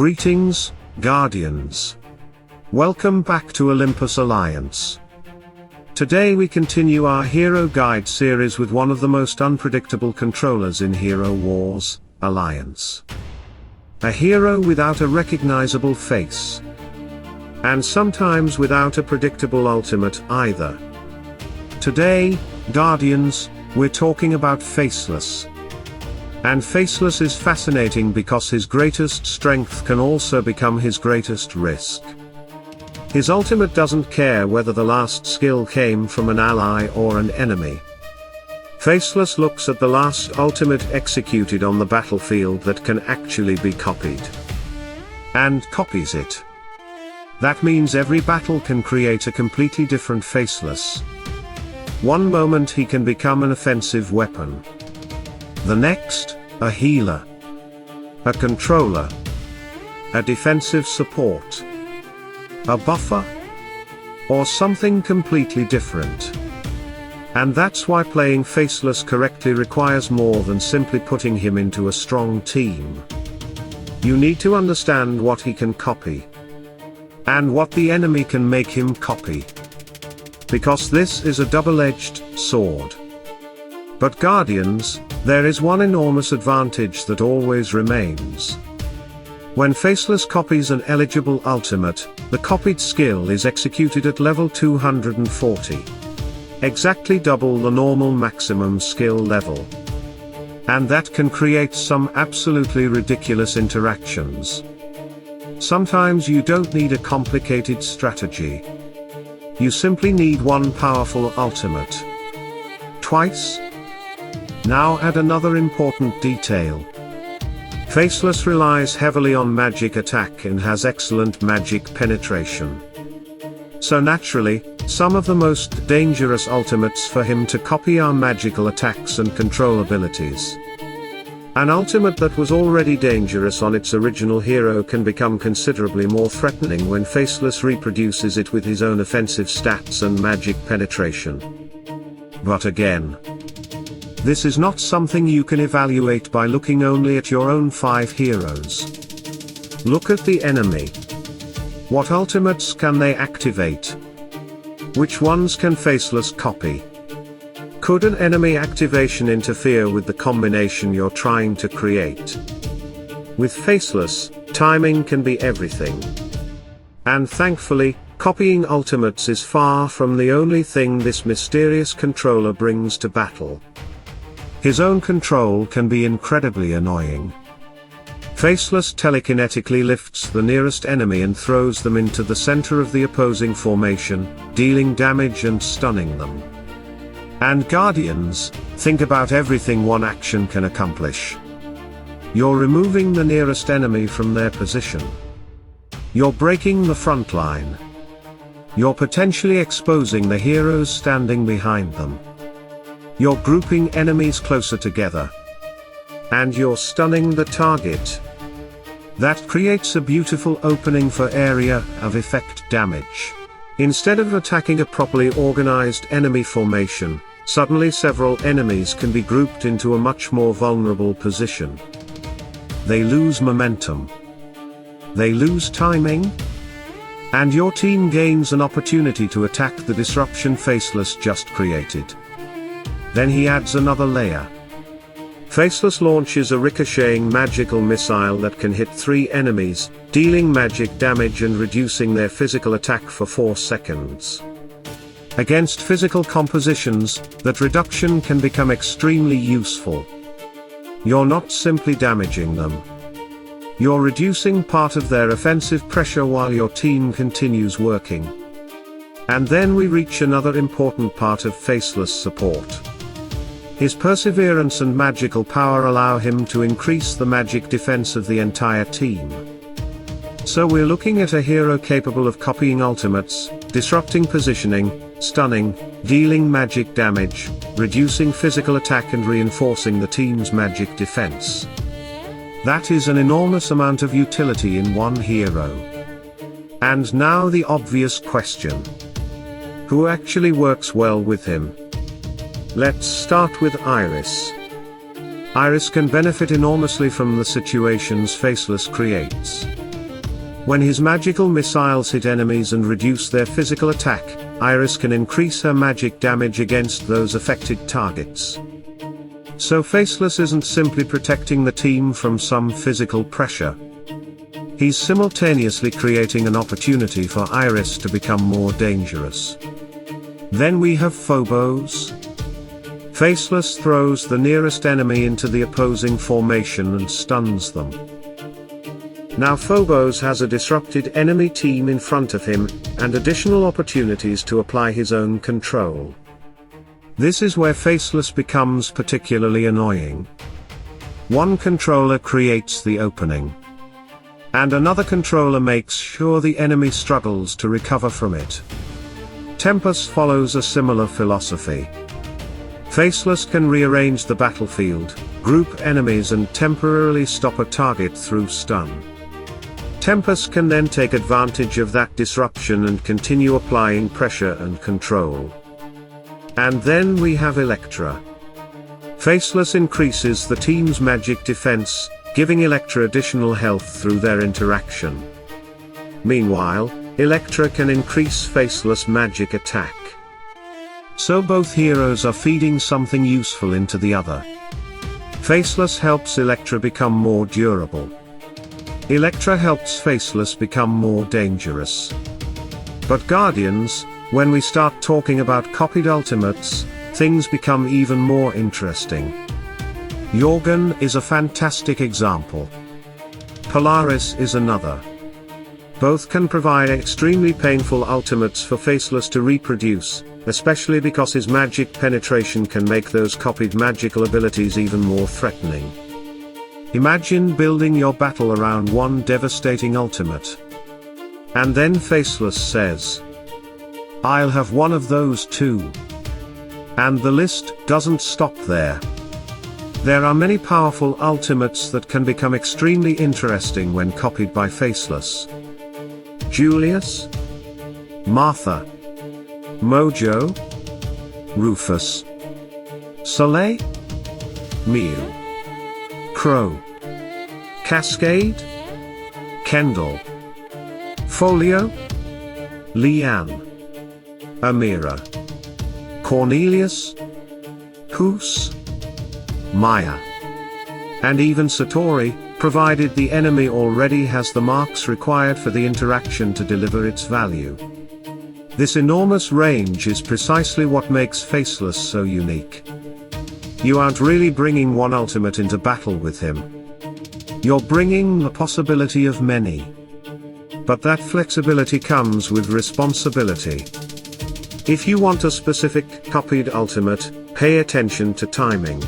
Greetings, Guardians. Welcome back to Olympus Alliance. Today we continue our Hero Guide series with one of the most unpredictable controllers in Hero Wars, Alliance. A hero without a recognizable face. And sometimes without a predictable ultimate either. Today, Guardians, we're talking about Faceless. And Faceless is fascinating because his greatest strength can also become his greatest risk. His ultimate doesn't care whether the last skill came from an ally or an enemy. Faceless looks at the last ultimate executed on the battlefield that can actually be copied. And copies it. That means every battle can create a completely different Faceless. One moment he can become an offensive weapon. The next, a healer. A controller. A defensive support. A buffer? Or something completely different. And that's why playing Faceless correctly requires more than simply putting him into a strong team. You need to understand what he can copy. And what the enemy can make him copy. Because this is a double-edged sword. But Guardians, there is one enormous advantage that always remains. When Faceless copies an eligible ultimate, the copied skill is executed at level 240. Exactly double the normal maximum skill level. And that can create some absolutely ridiculous interactions. Sometimes you don't need a complicated strategy. You simply need one powerful ultimate. Twice? Now add another important detail. Faceless relies heavily on magic attack and has excellent magic penetration. So naturally, some of the most dangerous ultimates for him to copy are magical attacks and control abilities. An ultimate that was already dangerous on its original hero can become considerably more threatening when Faceless reproduces it with his own offensive stats and magic penetration. But again, this is not something you can evaluate by looking only at your own 5 heroes. Look at the enemy. What ultimates can they activate? Which ones can Faceless copy? Could an enemy activation interfere with the combination you're trying to create? With Faceless, timing can be everything. And thankfully, copying ultimates is far from the only thing this mysterious controller brings to battle. His own control can be incredibly annoying. Faceless telekinetically lifts the nearest enemy and throws them into the center of the opposing formation, dealing damage and stunning them. And Guardians, think about everything one action can accomplish. You're removing the nearest enemy from their position. You're breaking the front line. You're potentially exposing the heroes standing behind them. You're grouping enemies closer together. And you're stunning the target. That creates a beautiful opening for area of effect damage. Instead of attacking a properly organized enemy formation, suddenly several enemies can be grouped into a much more vulnerable position. They lose momentum. They lose timing. And your team gains an opportunity to attack the disruption Faceless just created. Then he adds another layer. Faceless launches a ricocheting magical missile that can hit 3 enemies, dealing magic damage and reducing their physical attack for 4 seconds. Against physical compositions, that reduction can become extremely useful. You're not simply damaging them. You're reducing part of their offensive pressure while your team continues working. And then we reach another important part of Faceless support. His perseverance and magical power allow him to increase the magic defense of the entire team. So we're looking at a hero capable of copying ultimates, disrupting positioning, stunning, dealing magic damage, reducing physical attack and reinforcing the team's magic defense. That is an enormous amount of utility in one hero. And now the obvious question. Who actually works well with him? Let's start with Iris. Iris can benefit enormously from the situations Faceless creates. When his magical missiles hit enemies and reduce their physical attack, Iris can increase her magic damage against those affected targets. So Faceless isn't simply protecting the team from some physical pressure. He's simultaneously creating an opportunity for Iris to become more dangerous. Then we have Phobos. Faceless throws the nearest enemy into the opposing formation and stuns them. Now Phobos has a disrupted enemy team in front of him, and additional opportunities to apply his own control. This is where Faceless becomes particularly annoying. One controller creates the opening, and another controller makes sure the enemy struggles to recover from it. Tempus follows a similar philosophy. Faceless can rearrange the battlefield, group enemies and temporarily stop a target through stun. Tempus can then take advantage of that disruption and continue applying pressure and control. And then we have Electra. Faceless increases the team's magic defense, giving Electra additional health through their interaction. Meanwhile, Electra can increase Faceless' magic attack. So both heroes are feeding something useful into the other. Faceless helps Electra become more durable. Electra helps Faceless become more dangerous. But Guardians, when we start talking about copied ultimates, things become even more interesting. Jorgen is a fantastic example. Polaris is another. Both can provide extremely painful ultimates for Faceless to reproduce, especially because his magic penetration can make those copied magical abilities even more threatening. Imagine building your battle around one devastating ultimate. And then Faceless says, "I'll have one of those too." And the list doesn't stop there. There are many powerful ultimates that can become extremely interesting when copied by Faceless. Julius, Martha, Mojo, Rufus, Soleil, Mew, Crow, Cascade, Kendall, Folio, Leanne, Amira, Cornelius, Hoos, Maya, and even Satori, provided the enemy already has the marks required for the interaction to deliver its value. This enormous range is precisely what makes Faceless so unique. You aren't really bringing one ultimate into battle with him. You're bringing the possibility of many. But that flexibility comes with responsibility. If you want a specific copied ultimate, pay attention to timing.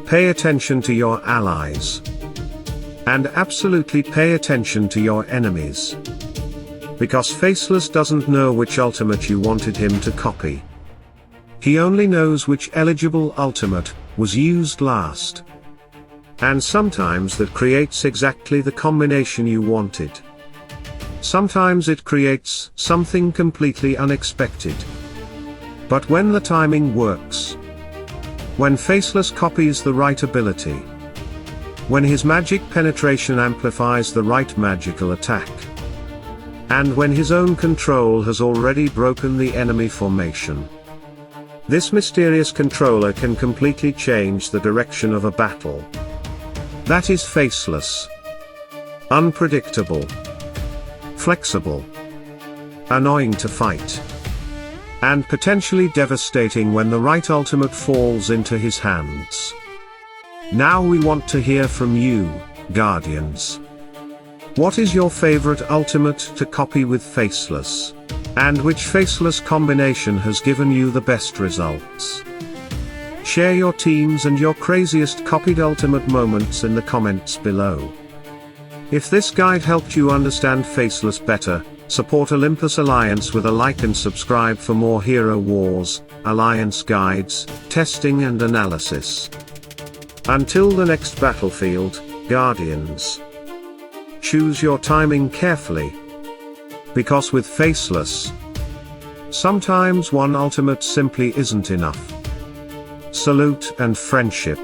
Pay attention to your allies. And absolutely pay attention to your enemies. Because Faceless doesn't know which ultimate you wanted him to copy. He only knows which eligible ultimate was used last. And sometimes that creates exactly the combination you wanted. Sometimes it creates something completely unexpected. But when the timing works, when Faceless copies the right ability, when his magic penetration amplifies the right magical attack, and when his own control has already broken the enemy formation, this mysterious controller can completely change the direction of a battle. That is Faceless. Unpredictable. Flexible. Annoying to fight. And potentially devastating when the right ultimate falls into his hands. Now we want to hear from you, Guardians. What is your favorite ultimate to copy with Faceless? And which Faceless combination has given you the best results? Share your teams and your craziest copied ultimate moments in the comments below. If this guide helped you understand Faceless better, support Olympus Alliance with a like and subscribe for more Hero Wars, Alliance guides, testing and analysis. Until the next battlefield, Guardians. Choose your timing carefully. Because with Faceless, sometimes one ultimate simply isn't enough. Salute and friendship.